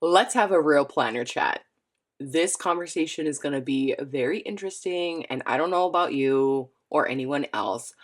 Let's have a real planner chat. This conversation is going to be very interesting, and I don't know about you or anyone else,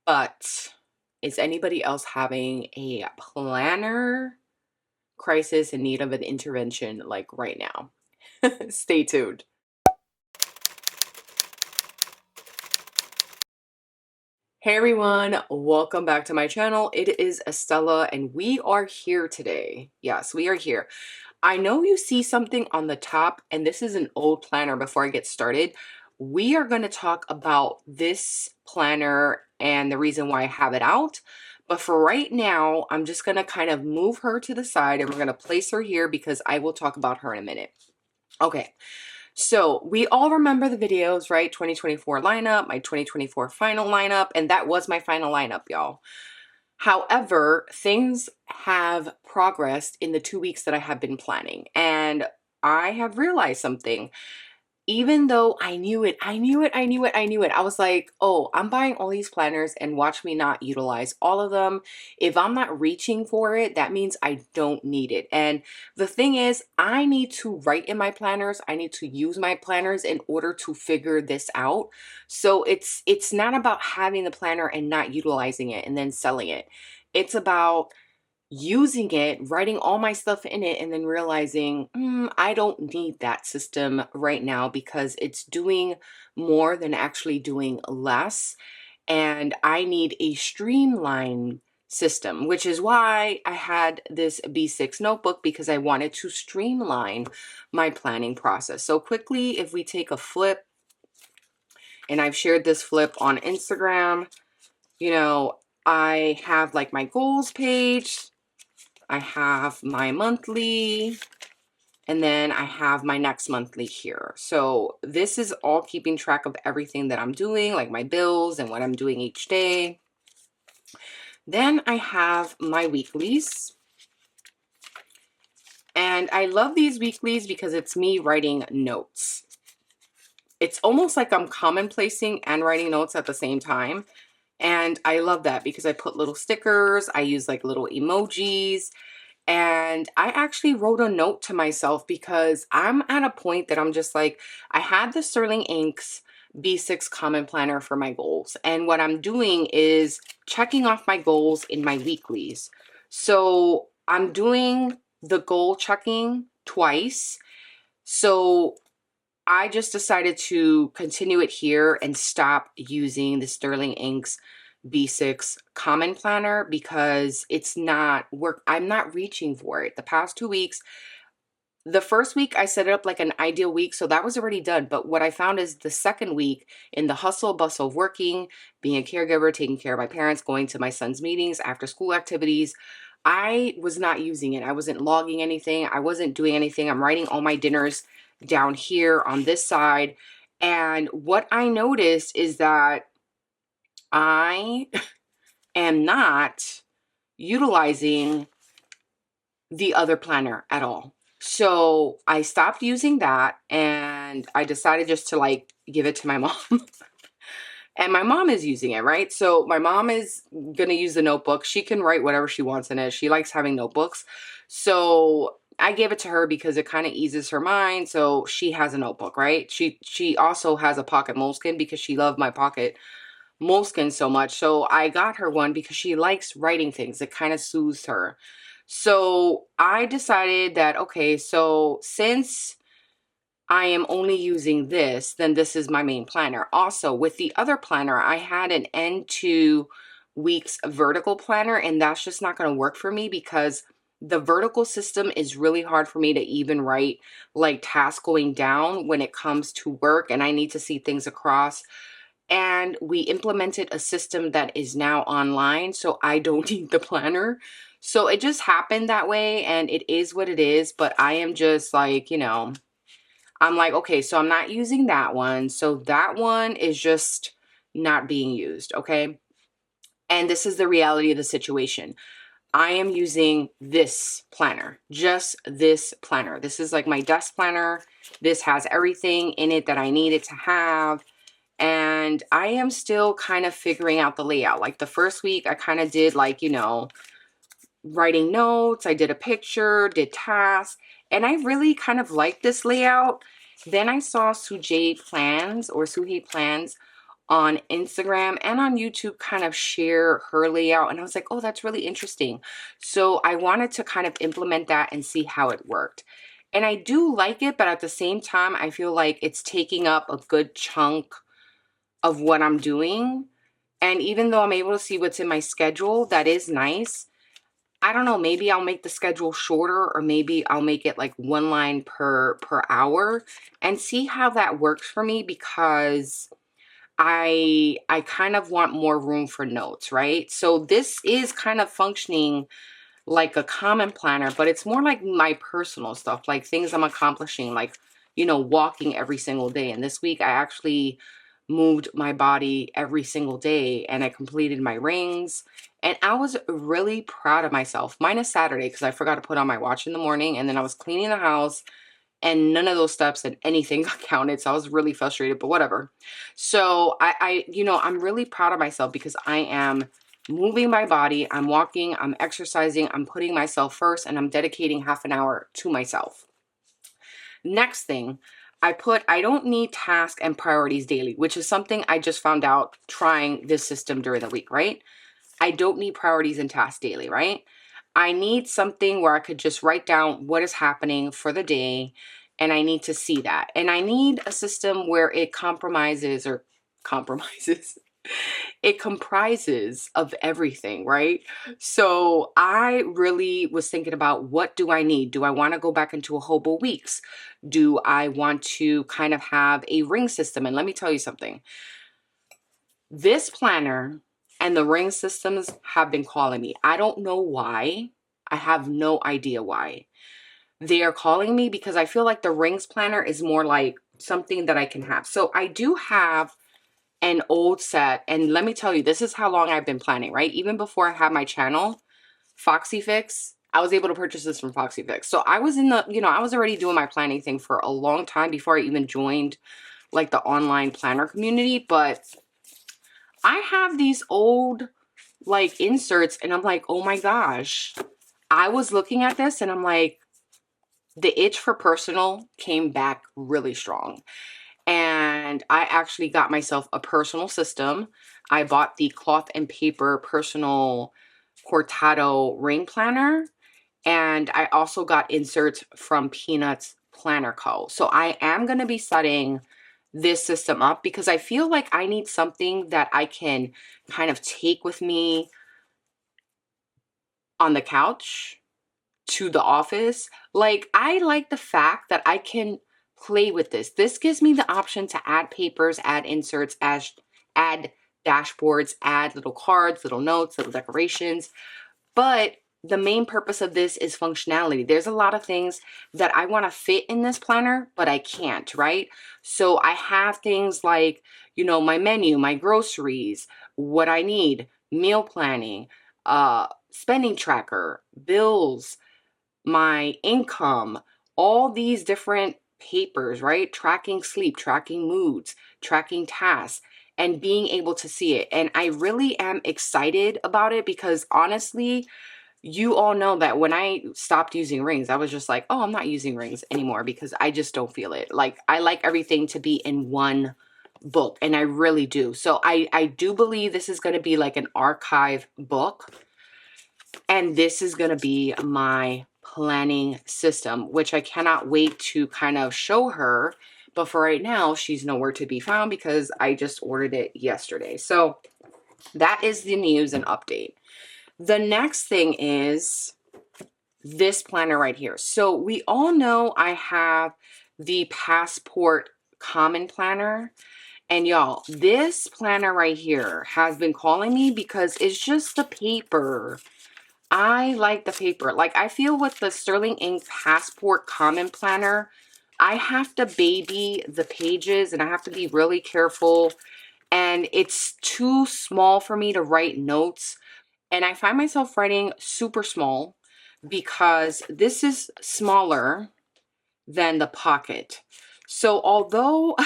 but is anybody else having a planner crisis in need of an intervention like right now? Stay tuned. Hey everyone, welcome back to my channel. It is Estella, and we are here today. Yes, we are here. I know you see something on the top, and this is an old planner. Before I get started, we are going to talk about this planner and the reason why I have it out. But for right now, I'm just going to kind of move her to the side, and we're going to place her here because I will talk about her in a minute. Okay. So we all remember the videos, right? 2024 lineup, my 2024 final lineup, and that was my final lineup, y'all. However, things have progressed in the 2 weeks that I have been planning, and I have realized something. Even though I knew it, I was like, oh, I'm buying all these planners and watch me not utilize all of them. If I'm not reaching for it, that means I don't need it. And the thing is, I need to write in my planners. I need to use my planners in order to figure this out. So it's not about having the planner and not utilizing it and then selling it. It's about using it, writing all my stuff in it, and then realizing I don't need that system right now because it's doing more than actually doing less. And I need a streamlined system, which is why I had this B6 notebook, because I wanted to streamline my planning process. So quickly, if we take a flip, and I've shared this flip on Instagram, I have like my goals page. I have my monthly, and then I have my next monthly here. So this is all keeping track of everything that I'm doing, like my bills and what I'm doing each day. Then I have my weeklies. And I love these weeklies because it's me writing notes. It's almost like I'm commonplacing and writing notes at the same time. And I love that because I put little stickers, I use like little emojis. And I actually wrote a note to myself because I'm at a point that I'm just like, I had the Sterling Inks B6 Common Planner for my goals. And what I'm doing is checking off my goals in my weeklies. So I'm doing the goal checking twice. So I just decided to continue it here and stop using the Sterling Inks B6 Common Planner because it's not work. I'm not reaching for it. The past 2 weeks, the first week I set it up like an ideal week, so that was already done. But what I found is the second week, in the hustle bustle of working, being a caregiver, taking care of my parents, going to my son's meetings, after school activities, I was not using it. I wasn't logging anything. I wasn't doing anything. I'm writing all my dinners down here on this side. And what I noticed is that I am not utilizing the other planner at all. So I stopped using that, and I decided just to like give it to my mom. And my mom is using it, right? So my mom is going to use the notebook. She can write whatever she wants in it. She likes having notebooks. So I gave it to her because it kind of eases her mind. So she has a notebook, right? She also has a pocket Moleskine because she loved my pocket Moleskine so much. So I got her one because she likes writing things. It kind of soothes her. So I decided that, okay, so since I am only using this, then this is my main planner. Also, with the other planner, I had an end 2 weeks vertical planner, and that's just not going to work for me because the vertical system is really hard for me to even write like tasks going down when it comes to work, and I need to see things across. And we implemented a system that is now online, so I don't need the planner. So it just happened that way, and it is what it is. But I am just like, I'm like, okay, so I'm not using that one. So that one is just not being used, okay? And this is the reality of the situation. I am using this planner, just this planner. This is like my desk planner. This has everything in it that I needed to have. And I am still kind of figuring out the layout. Like the first week, I kind of did like, writing notes. I did a picture, did tasks. And I really kind of like this layout. Then I saw Suhey Plans on Instagram and on YouTube kind of share her layout. And I was like, oh, that's really interesting. So I wanted to kind of implement that and see how it worked. And I do like it, but at the same time, I feel like it's taking up a good chunk of what I'm doing. And even though I'm able to see what's in my schedule, that is nice. I don't know, maybe I'll make the schedule shorter, or maybe I'll make it like one line per hour and see how that works for me, because I kind of want more room for notes, right? So this is kind of functioning like a common planner, but it's more like my personal stuff, like things I'm accomplishing, like, you know, walking every single day. And this week I actually moved my body every single day and I completed my rings. And I was really proud of myself, minus Saturday, because I forgot to put on my watch in the morning, and then I was cleaning the house and none of those steps and anything got counted. So I was really frustrated, but whatever. So you know, I'm really proud of myself because I am moving my body. I'm walking, I'm exercising, I'm putting myself first, and I'm dedicating half an hour to myself. Next thing, I don't need tasks and priorities daily, which is something I just found out trying this system during the week, right? I don't need priorities and tasks daily, right? I need something where I could just write down what is happening for the day, and I need to see that. And I need a system where it compromises. It comprises of everything, right? So I really was thinking about, what do I need? Do I want to go back into a hobo weeks? Do I want to kind of have a ring system? And let me tell you something. This planner and the ring systems have been calling me. I don't know why. I have no idea why. They are calling me because I feel like the rings planner is more like something that I can have. So I do have an old set, and let me tell you, this is how long I've been planning, right? Even before I had my channel, Foxy Fix, I was able to purchase this from Foxy Fix. So I was in the, you know, I was already doing my planning thing for a long time before I even joined like the online planner community. But I have these old like inserts, and I'm like, oh my gosh. I was looking at this and I'm like, the itch for personal came back really strong. And I actually got myself a personal system. I bought the cloth and paper personal Cortado ring planner. And I also got inserts from Peanuts Planner Co. So I am going to be setting this system up because I feel like I need something that I can kind of take with me on the couch to the office. Like, I like the fact that I can play with this. This gives me the option to add papers, add inserts, add dashboards, add little cards, little notes, little decorations. But the main purpose of this is functionality. There's a lot of things that I want to fit in this planner, but I can't, right? So I have things like, you know, my menu, my groceries, what I need, meal planning, spending tracker, bills, my income, all these different papers, right? Tracking sleep, tracking moods, tracking tasks, and being able to see it. And I really am excited about it because honestly, you all know that when I stopped using rings, I was just like, oh, I'm not using rings anymore because I just don't feel it. Like, I like everything to be in one book, and I really do. So I do believe this is going to be like an archive book. And this is going to be my planning system, which I cannot wait to kind of show her. But for right now, she's nowhere to be found because I just ordered it yesterday. So that is the news and update. The next thing is this planner right here. So we all know I have the Passport Common Planner. And y'all, this planner right here has been calling me because it's just the paper. I like the paper. Like, I feel with the Sterling Ink Passport Common Planner, I have to baby the pages and I have to be really careful. And it's too small for me to write notes. And I find myself writing super small because this is smaller than the Pocket. So although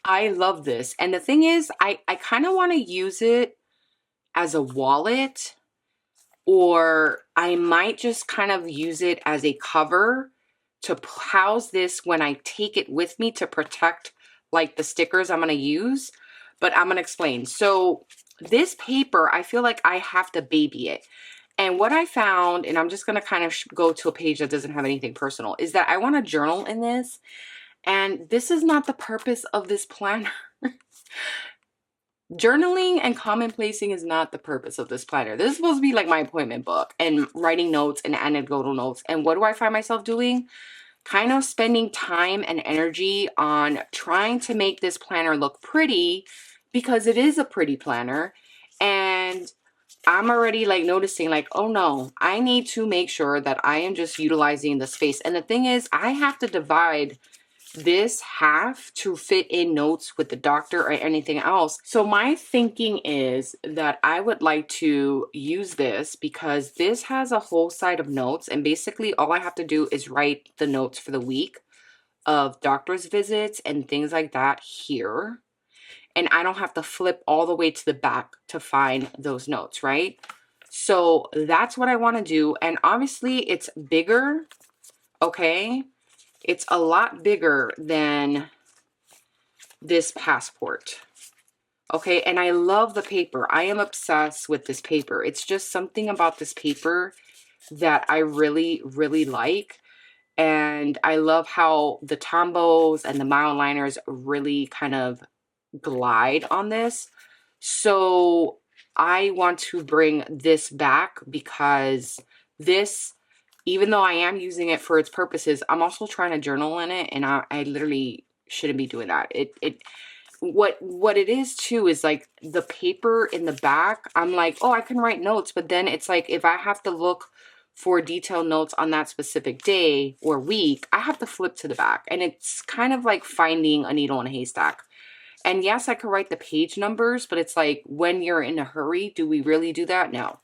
I love this, and the thing is, I kind of want to use it as a wallet. or I might just kind of use it as a cover to house this when I take it with me to protect like the stickers I'm going to use. But I'm going to explain. So this paper, I feel like I have to baby it. And what I found, and I'm just going to kind of go to a page that doesn't have anything personal, is that I want to journal in this. And this is not the purpose of this planner. Journaling and commonplacing is not the purpose of this planner. This is supposed to be like my appointment book and writing notes and anecdotal notes. And what do I find myself doing? Kind of spending time and energy on trying to make this planner look pretty, because it is a pretty planner. And I'm already like noticing like, oh no, I need to make sure that I am just utilizing the space. And the thing is, I have to divide this half to fit in notes with the doctor or anything else. So my thinking is that I would like to use this because this has a whole side of notes, and basically all I have to do is write the notes for the week of doctor's visits and things like that here. And I don't have to flip all the way to the back to find those notes, right? So that's what I want to do. And obviously it's bigger, okay? It's a lot bigger than this passport. Okay, and I love the paper. I am obsessed with this paper. It's just something about this paper that I really, really like. And I love how the Tombos and the mile liners really kind of glide on this. So I want to bring this back because this, even though I am using it for its purposes, I'm also trying to journal in it, and I literally shouldn't be doing that. What it is too is like the paper in the back, I'm like, oh, I can write notes, but then it's like if I have to look for detailed notes on that specific day or week, I have to flip to the back, and it's kind of like finding a needle in a haystack. And yes, I could write the page numbers, but it's like when you're in a hurry, do we really do that? No.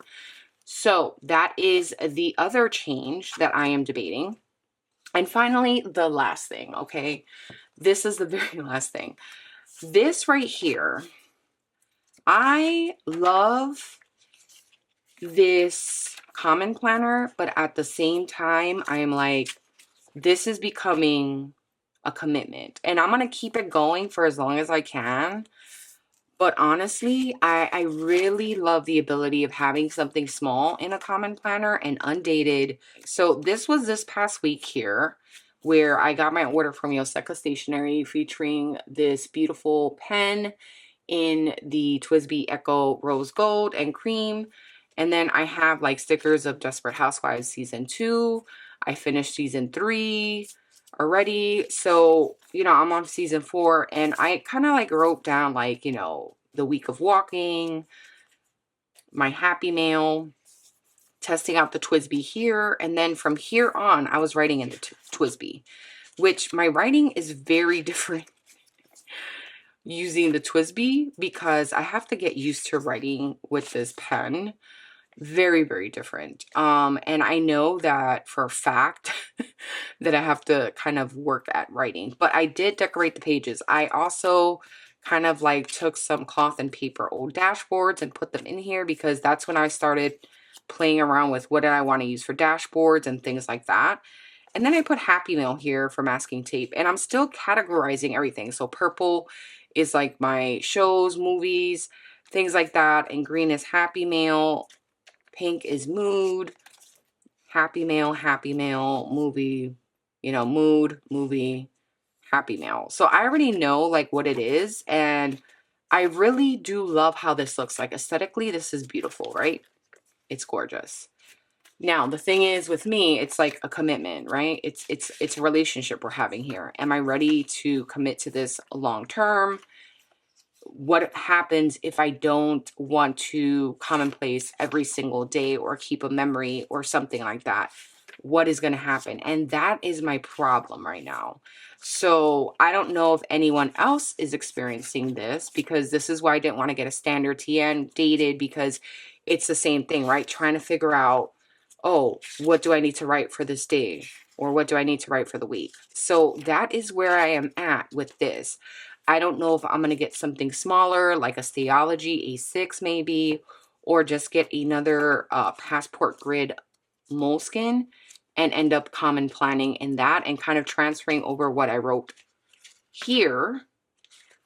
So that is the other change that I am debating. And finally, the last thing, okay? This is the very last thing. This right here, I love this common planner, but at the same time, I am like, this is becoming a commitment. And I'm going to keep it going for as long as I can. But honestly, I really love the ability of having something small in a common planner and undated. So this was this past week here where I got my order from Yoseca Stationery featuring this beautiful pen in the TWSBI Echo Rose Gold and Cream. And then I have like stickers of Desperate Housewives Season 2. I finished Season 3 already. So, you know, I'm on Season 4, and I kind of like wrote down like, you know, the week of walking, my happy mail, testing out the TWSBI here. And then from here on, I was writing in the TWSBI, which my writing is very different using the TWSBI because I have to get used to writing with this pen. Very, very different. And I know that for a fact that I have to kind of work at writing, but I did decorate the pages. I also kind of like took some cloth and paper old dashboards and put them in here because that's when I started playing around with what did I want to use for dashboards and things like that. And then I put Happy Mail here for masking tape, and I'm still categorizing everything. So purple is like my shows, movies, things like that. And green is Happy Mail. Pink is mood, happy mail, movie, you know, mood, movie, happy mail. So I already know like what it is, and I really do love how this looks. Like aesthetically, this is beautiful, right? It's gorgeous. Now, the thing is with me, it's like a commitment, right? It's a relationship we're having here. Am I ready to commit to this long term? What happens if I don't want to commonplace every single day or keep a memory or something like that? What is going to happen? And that is my problem right now. So I don't know if anyone else is experiencing this, because this is why I didn't want to get a standard TN dated, because it's the same thing, right? Trying to figure out, oh, what do I need to write for this day? Or what do I need to write for the week? So that is where I am at with this. I don't know if I'm going to get something smaller, like a Stayology A6 maybe, or just get another passport grid Moleskine and end up common planning in that and kind of transferring over what I wrote here.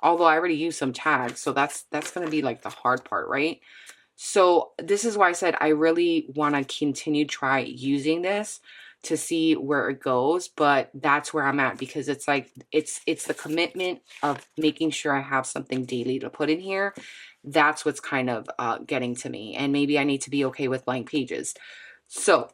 Although I already used some tags, so that's going to be like the hard part, right? So this is why I said I really want to continue try using this to see where it goes, but that's where I'm at, because it's like it's the commitment of making sure I have something daily to put in here. That's what's kind of getting to me, and maybe I need to be okay with blank pages. So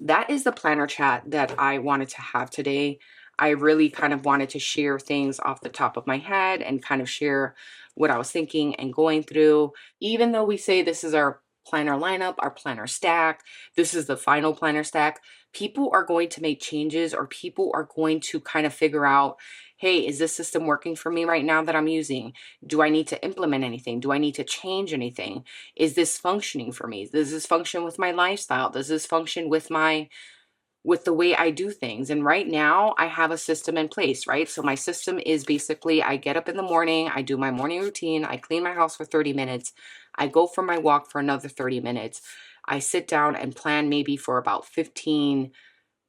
that is the planner chat that I wanted to have today. I really kind of wanted to share things off the top of my head and kind of share what I was thinking and going through. Even though we say this is our planner lineup, our planner stack, this is the final planner stack, people are going to make changes, or people are going to kind of figure out, hey, is this system working for me right now that I'm using? Do I need to implement anything? Do I need to change anything? Is this functioning for me? Does this function with my lifestyle? Does this function with the way I do things? And right now I have a system in place, right? So my system is basically, I get up in the morning, I do my morning routine, I clean my house for 30 minutes, I go for my walk for another 30 minutes, I sit down and plan maybe for about 15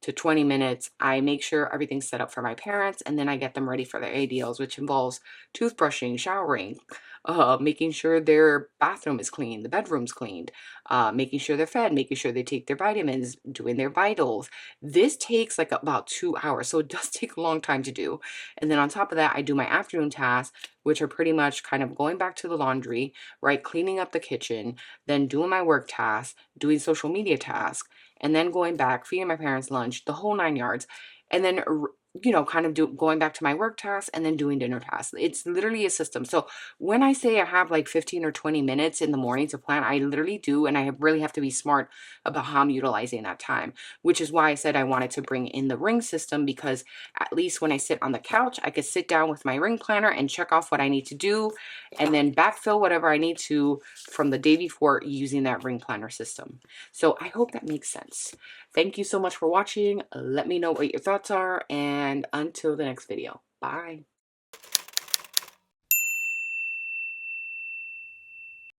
to 20 minutes. I make sure everything's set up for my parents, and then I get them ready for their ADLs, which involves toothbrushing, showering, making sure their bathroom is clean, the bedroom's cleaned, making sure they're fed, making sure they take their vitamins, doing their vitals. This takes like about 2 hours, so it does take a long time to do. And then on top of that, I do my afternoon tasks, which are pretty much kind of going back to the laundry, right? Cleaning up the kitchen, then doing my work tasks, doing social media tasks, and then going back, feeding my parents lunch, the whole 9 yards, and then kind of going back to my work tasks and then doing dinner tasks. It's literally a system. So when I say I have like 15 or 20 minutes in the morning to plan, I literally do, and I really have to be smart about how I'm utilizing that time, which is why I said I wanted to bring in the ring system, because at least when I sit on the couch, I could sit down with my ring planner and check off what I need to do, and then backfill whatever I need to from the day before using that ring planner system. So I hope that makes sense. Thank you so much for watching. Let me know what your thoughts are, and until the next video. Bye.